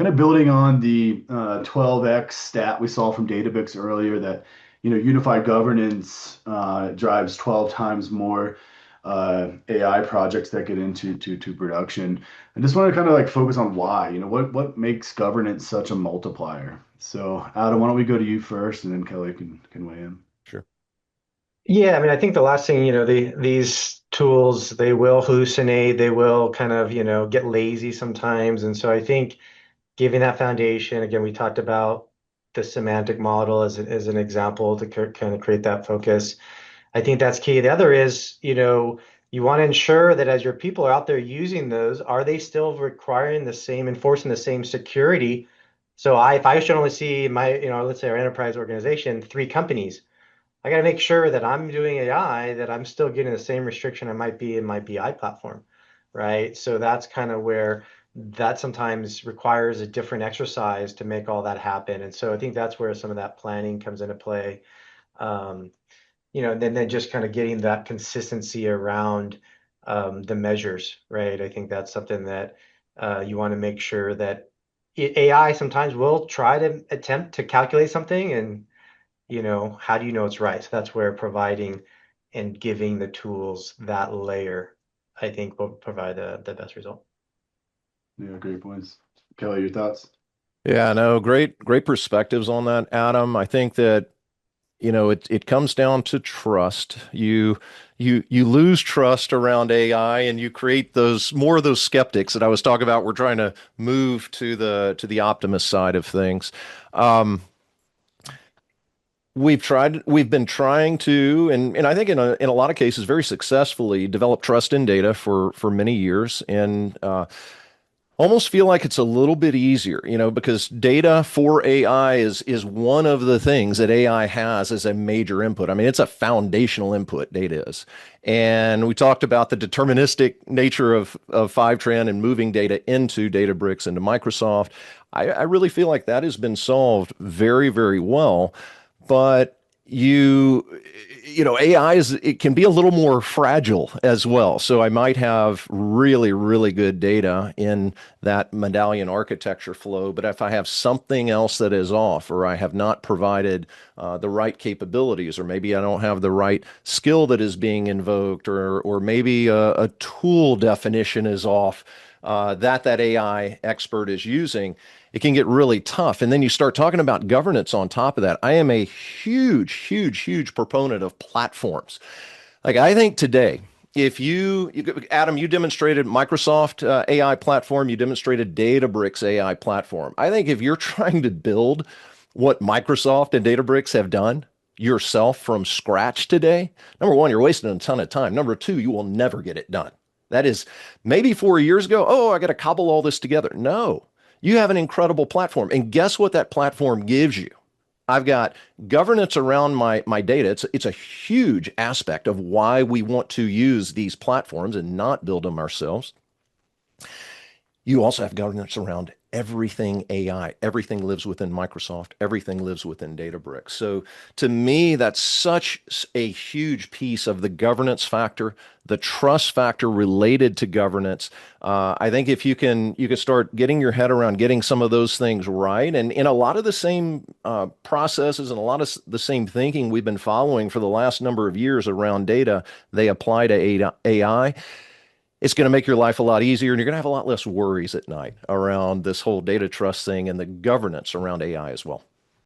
kind of building on the 12x stat we saw from Databricks earlier that, unified governance drives 12 times more AI projects that get into to production. I just want to kind of like focus on why, what makes governance such a multiplier. So Adam, why don't we go to you first, and then Kelly can weigh in. Sure. Yeah, I mean, I think the last thing, these tools, they will hallucinate, they will kind of, get lazy sometimes. And so I think giving that foundation, again, we talked about the semantic model as an example to kind of create that focus. I think that's key. The other is, you want to ensure that as your people are out there using those, are they still requiring the same, enforcing the same security? So if I should only see my, let's say our enterprise organization, 3 companies, I got to make sure that I'm doing AI, that I'm still getting the same restriction I might be in my BI platform, right? So that's kind of where that sometimes requires a different exercise to make all that happen. And so I think that's where some of that planning comes into play. Um, and then just kind of getting that consistency around the measures, right? I think that's something that you want to make sure that AI sometimes will try to attempt to calculate something, and how do you know it's right? So that's where providing and giving the tools that layer, I think, will provide the best result. Yeah, great points. Kelly, your thoughts? Yeah, no, great perspectives on that, Adam. I think that, it comes down to trust. You lose trust around AI and you create those more of those skeptics that I was talking about. We're trying to move to the optimist side of things. Um, we've been trying to, and I think in a lot of cases very successfully develop trust in data for many years. And almost feel like it's a little bit easier, because data for AI is one of the things that AI has as a major input. I mean, it's a foundational input, data is. And we talked about the deterministic nature of Fivetran and moving data into Databricks, into Microsoft. I really feel like that has been solved very, very well. But AI it can be a little more fragile as well. So I might have really, really good data in that medallion architecture flow, but if I have something else that is off, or I have not provided the right capabilities, or maybe I don't have the right skill that is being invoked, or maybe a tool definition is off, that AI expert is using, it can get really tough. And then you start talking about governance on top of that. I am a huge, huge, huge proponent of platforms. Like, I think today, if Adam, you demonstrated Microsoft AI platform, you demonstrated Databricks AI platform. I think if you're trying to build what Microsoft and Databricks have done yourself from scratch today, number one, you're wasting a ton of time. Number two, you will never get it done. That is maybe 4 years ago. Oh, I got to cobble all this together. No, you have an incredible platform. And guess what that platform gives you? I've got governance around my data. It's a huge aspect of why we want to use these platforms and not build them ourselves. You also have governance around everything AI. Everything lives within Microsoft. Everything lives within Databricks. So to me, that's such a huge piece of the governance factor, the trust factor related to governance. I think if you can start getting your head around getting some of those things right, and in a lot of the same processes and a lot of the same thinking we've been following for the last number of years around data, they apply to AI. It's going to make your life a lot easier, and you're going to have a lot less worries at night around this whole data trust thing and the governance around AI as well.